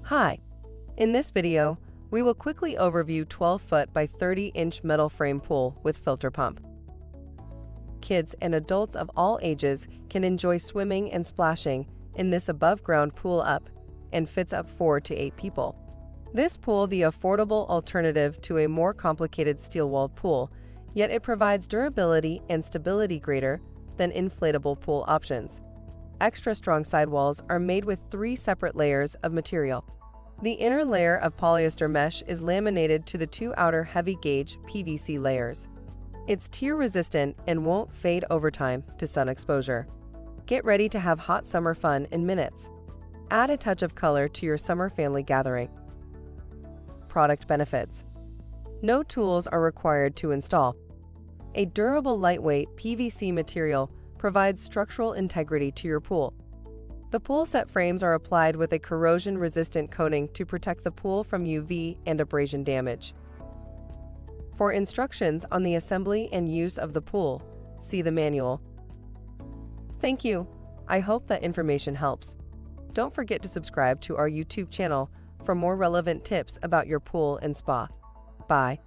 Hi, in this video, we will quickly overview 12-foot by 30-inch metal frame pool with filter pump. Kids and adults of all ages can enjoy swimming and splashing in this above-ground pool and fits up 4 to 8 people. This pool the affordable alternative to a more complicated steel-walled pool, yet it provides durability and stability greater than inflatable pool options. Extra strong sidewalls are made with 3 separate layers of material. The inner layer of polyester mesh is laminated to the 2 outer heavy-gauge PVC layers. It's tear-resistant and won't fade over time to sun exposure. Get ready to have hot summer fun in minutes. Add a touch of color to your summer family gathering. Product benefits. No tools are required to install. A durable, lightweight PVC material provides structural integrity to your pool. The pool set frames are applied with a corrosion-resistant coating to protect the pool from UV and abrasion damage. For instructions on the assembly and use of the pool, see the manual. Thank you. I hope that information helps. Don't forget to subscribe to our YouTube channel for more relevant tips about your pool and spa. Bye.